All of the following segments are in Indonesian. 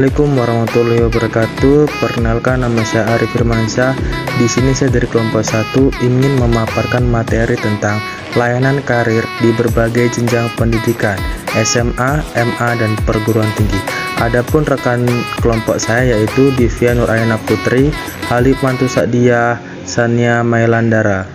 Assalamualaikum warahmatullahi wabarakatuh. Perkenalkan, nama saya Arif Firmansyah. Di sini saya dari kelompok 1 ingin memaparkan materi tentang layanan karir di berbagai jenjang pendidikan SMA, MA, dan perguruan tinggi. Adapun rekan kelompok saya yaitu Divya Nurayana Putri, Halif Mantu Sakdiah, Sania Mailandara.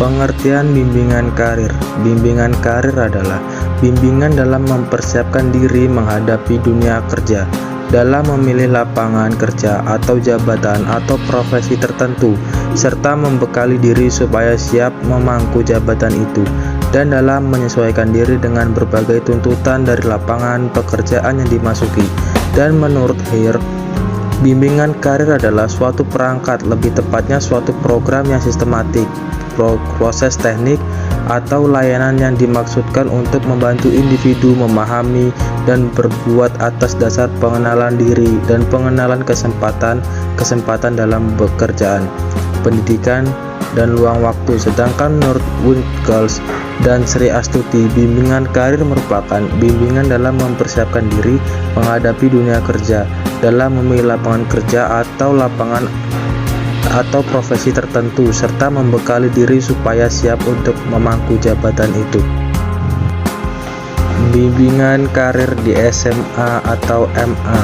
Pengertian bimbingan karir. Bimbingan karir adalah bimbingan dalam mempersiapkan diri menghadapi dunia kerja, dalam memilih lapangan kerja atau jabatan atau profesi tertentu, serta membekali diri supaya siap memangku jabatan itu, dan dalam menyesuaikan diri dengan berbagai tuntutan dari lapangan pekerjaan yang dimasuki. Dan menurut Hare, bimbingan karir adalah suatu perangkat, lebih tepatnya suatu program yang sistematik, proses teknik atau layanan yang dimaksudkan untuk membantu individu memahami dan berbuat atas dasar pengenalan diri dan pengenalan kesempatan dalam pekerjaan, pendidikan, dan luang waktu. Sedangkan menurut Winkels dan Sri Astuti, bimbingan karir merupakan bimbingan dalam mempersiapkan diri menghadapi dunia kerja, dalam memilih lapangan kerja atau profesi tertentu, serta membekali diri supaya siap untuk memangku jabatan itu. Bimbingan karir di SMA atau MA.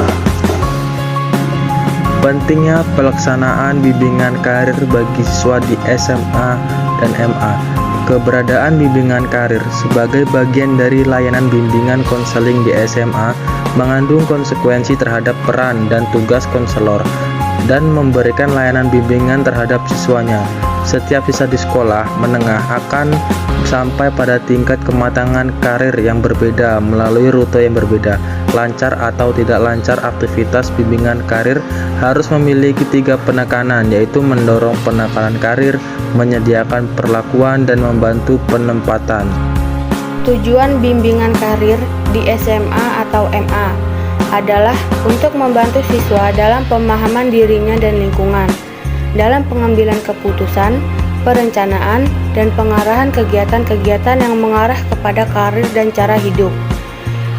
Pentingnya pelaksanaan bimbingan karir bagi siswa di SMA dan MA. Keberadaan bimbingan karir sebagai bagian dari layanan bimbingan konseling di SMA mengandung konsekuensi terhadap peran dan tugas konselor dan memberikan layanan bimbingan terhadap siswanya. Setiap siswa di sekolah menengah akan sampai pada tingkat kematangan karir yang berbeda melalui rute yang berbeda. Lancar atau tidak lancar aktivitas bimbingan karir harus memiliki 3 penekanan, yaitu mendorong penekanan karir, menyediakan perlakuan, dan membantu penempatan. Tujuan bimbingan karir di SMA atau MA adalah untuk membantu siswa dalam pemahaman dirinya dan lingkungan, dalam pengambilan keputusan, perencanaan, dan pengarahan kegiatan-kegiatan yang mengarah kepada karir dan cara hidup,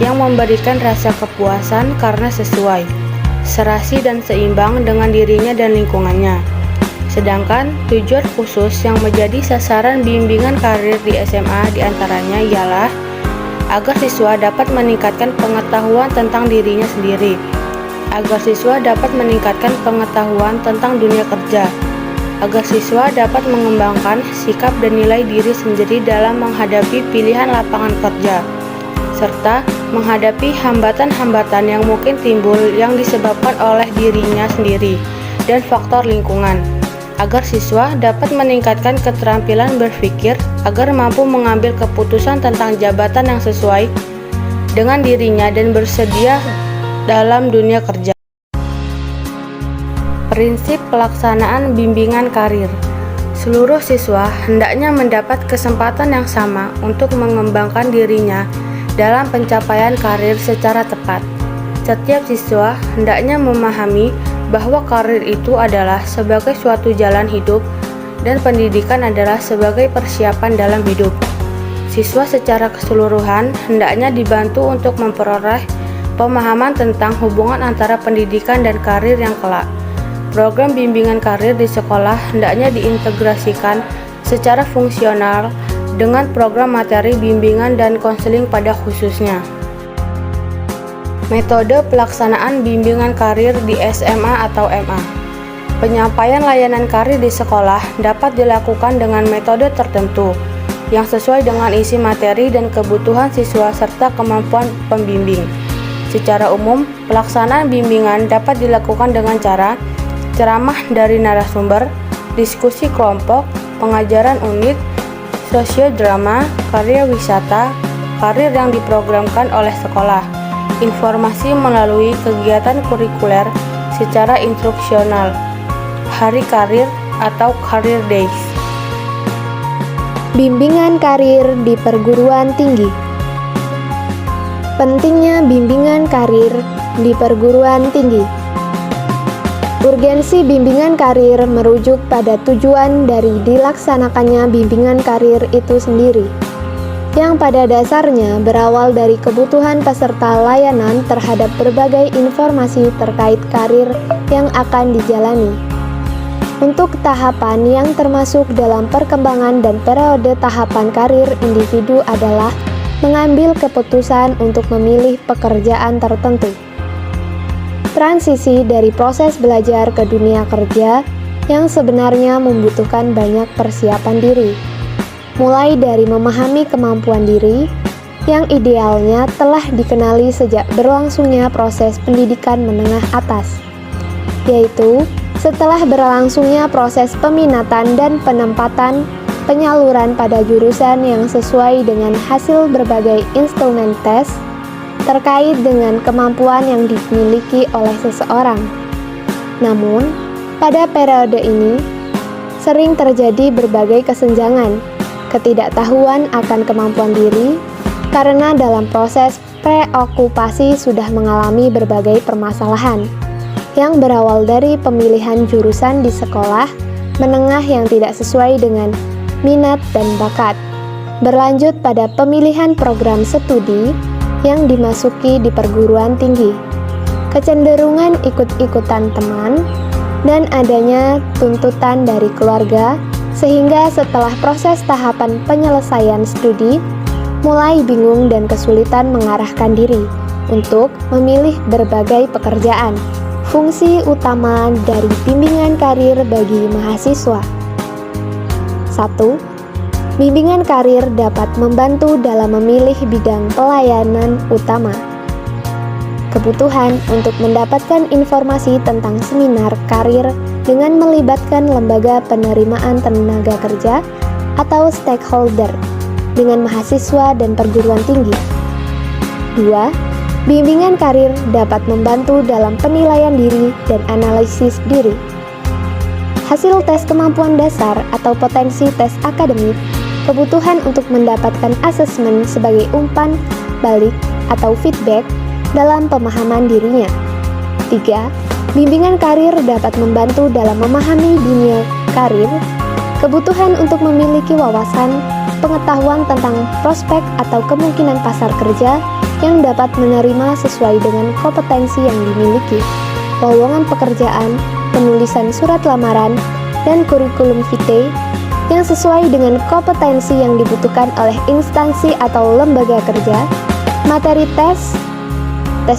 yang memberikan rasa kepuasan karena sesuai, serasi dan seimbang dengan dirinya dan lingkungannya. Sedangkan tujuan khusus yang menjadi sasaran bimbingan karir di SMA diantaranya ialah agar siswa dapat meningkatkan pengetahuan tentang dirinya sendiri, agar siswa dapat meningkatkan pengetahuan tentang dunia kerja, agar siswa dapat mengembangkan sikap dan nilai diri sendiri dalam menghadapi pilihan lapangan kerja, serta menghadapi hambatan-hambatan yang mungkin timbul yang disebabkan oleh dirinya sendiri dan faktor lingkungan, agar siswa dapat meningkatkan keterampilan berpikir agar mampu mengambil keputusan tentang jabatan yang sesuai dengan dirinya dan bersedia dalam dunia kerja. Prinsip pelaksanaan bimbingan karir. Seluruh siswa hendaknya mendapat kesempatan yang sama untuk mengembangkan dirinya dalam pencapaian karir secara tepat. Setiap siswa hendaknya memahami bahwa karir itu adalah sebagai suatu jalan hidup dan pendidikan adalah sebagai persiapan dalam hidup. Siswa secara keseluruhan hendaknya dibantu untuk memperoleh pemahaman tentang hubungan antara pendidikan dan karir yang kelak. Program bimbingan karir di sekolah hendaknya diintegrasikan secara fungsional dengan program materi bimbingan dan konseling pada khususnya. Metode pelaksanaan bimbingan karir di SMA atau MA. Penyampaian layanan karir di sekolah dapat dilakukan dengan metode tertentu yang sesuai dengan isi materi dan kebutuhan siswa serta kemampuan pembimbing. Secara umum, pelaksanaan bimbingan dapat dilakukan dengan cara ceramah dari narasumber, diskusi kelompok, pengajaran unit, sosiodrama, karya wisata, karir yang diprogramkan oleh sekolah, informasi melalui kegiatan kurikuler secara instruksional, hari karir atau career days. Bimbingan karir di perguruan tinggi. Pentingnya bimbingan karir di perguruan tinggi. Urgensi bimbingan karir merujuk pada tujuan dari dilaksanakannya bimbingan karir itu sendiri. yang pada dasarnya berawal dari kebutuhan peserta layanan terhadap berbagai informasi terkait karir yang akan dijalani. Untuk tahapan yang termasuk dalam perkembangan dan periode tahapan karir individu adalah mengambil keputusan untuk memilih pekerjaan tertentu. Transisi dari proses belajar ke dunia kerja yang sebenarnya membutuhkan banyak persiapan diri, mulai dari memahami kemampuan diri yang idealnya telah dikenali sejak berlangsungnya proses pendidikan menengah atas, yaitu setelah berlangsungnya proses peminatan dan penempatan penyaluran pada jurusan yang sesuai dengan hasil berbagai instrumen tes terkait dengan kemampuan yang dimiliki oleh seseorang. Namun, pada periode ini sering terjadi berbagai kesenjangan, ketidaktahuan akan kemampuan diri karena dalam proses preokupasi sudah mengalami berbagai permasalahan yang berawal dari pemilihan jurusan di sekolah menengah yang tidak sesuai dengan minat dan bakat, berlanjut pada pemilihan program studi yang dimasuki di perguruan tinggi, kecenderungan ikut-ikutan teman, dan adanya tuntutan dari keluarga, sehingga setelah proses tahapan penyelesaian studi, mulai bingung dan kesulitan mengarahkan diri untuk memilih berbagai pekerjaan. Fungsi utama dari bimbingan karir bagi mahasiswa. 1. Bimbingan karir dapat membantu dalam memilih bidang pelayanan utama. Kebutuhan untuk mendapatkan informasi tentang seminar karir dengan melibatkan lembaga penerimaan tenaga kerja atau stakeholder dengan mahasiswa dan perguruan tinggi. 2. Bimbingan karir dapat membantu dalam penilaian diri dan analisis diri. Hasil tes kemampuan dasar atau potensi tes akademik, kebutuhan untuk mendapatkan asesmen sebagai umpan balik atau feedback dalam pemahaman dirinya. 3. Bimbingan karir dapat membantu dalam memahami dunia karir, kebutuhan untuk memiliki wawasan, pengetahuan tentang prospek atau kemungkinan pasar kerja yang dapat menerima sesuai dengan kompetensi yang dimiliki, lowongan pekerjaan, penulisan surat lamaran, dan kurikulum vitae yang sesuai dengan kompetensi yang dibutuhkan oleh instansi atau lembaga kerja, materi tes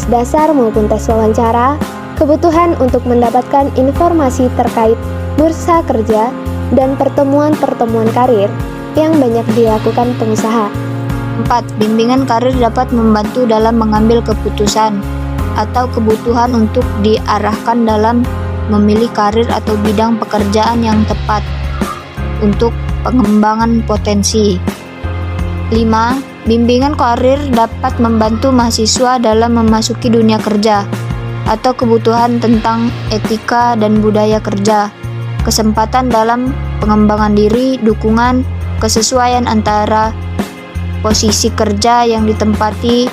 dasar maupun tes wawancara, kebutuhan untuk mendapatkan informasi terkait bursa kerja, dan pertemuan-pertemuan karir yang banyak dilakukan pengusaha. 4. Bimbingan karir dapat membantu dalam mengambil keputusan atau kebutuhan untuk diarahkan dalam memilih karir atau bidang pekerjaan yang tepat untuk pengembangan potensi. 5. Bimbingan karir dapat membantu mahasiswa dalam memasuki dunia kerja atau kebutuhan tentang etika dan budaya kerja, kesempatan dalam pengembangan diri, dukungan, kesesuaian antara posisi kerja yang ditempati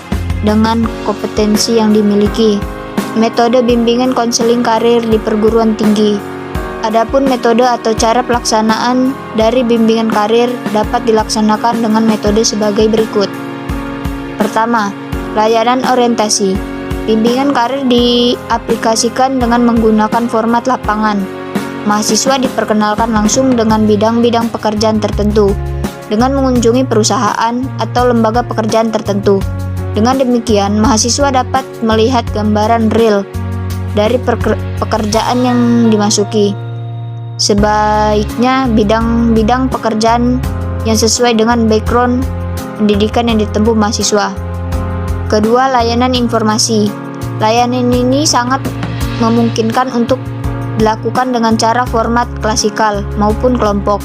dengan kompetensi yang dimiliki. Metode bimbingan konseling karir di perguruan tinggi. Adapun metode atau cara pelaksanaan dari bimbingan karir dapat dilaksanakan dengan metode sebagai berikut. Pertama, layanan orientasi. Bimbingan karir diaplikasikan dengan menggunakan format lapangan. Mahasiswa diperkenalkan langsung dengan bidang-bidang pekerjaan tertentu, dengan mengunjungi perusahaan atau lembaga pekerjaan tertentu. Dengan demikian, mahasiswa dapat melihat gambaran real dari pekerjaan yang dimasuki. Sebaiknya bidang-bidang pekerjaan yang sesuai dengan background pendidikan yang ditempuh mahasiswa. Kedua, layanan informasi. Layanan ini sangat memungkinkan untuk dilakukan dengan cara format klasikal maupun kelompok.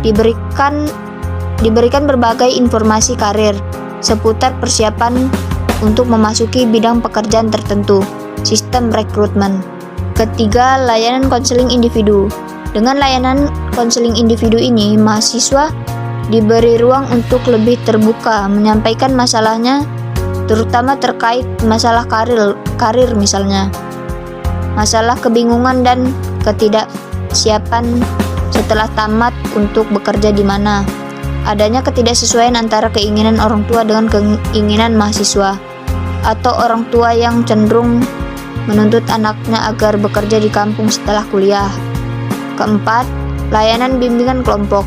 Diberikan berbagai informasi karir seputar persiapan untuk memasuki bidang pekerjaan tertentu, sistem rekrutmen. Ketiga, layanan konseling individu. Dengan layanan konseling individu ini, mahasiswa diberi ruang untuk lebih terbuka menyampaikan masalahnya, terutama terkait masalah karir misalnya, masalah kebingungan dan ketidaksiapan setelah tamat untuk bekerja di mana. adanya ketidaksesuaian antara keinginan orang tua dengan keinginan mahasiswa, atau orang tua yang cenderung menuntut anaknya agar bekerja di kampung setelah kuliah. Keempat, layanan bimbingan kelompok.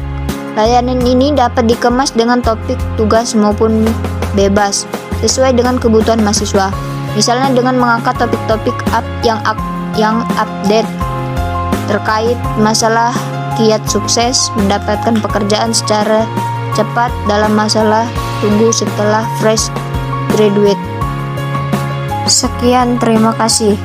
Layanan ini dapat dikemas dengan topik, tugas maupun bebas, sesuai dengan kebutuhan mahasiswa. Misalnya dengan mengangkat topik-topik yang update terkait masalah kiat sukses mendapatkan pekerjaan secara cepat dalam masalah tunggu setelah fresh graduate. Sekian, terima kasih.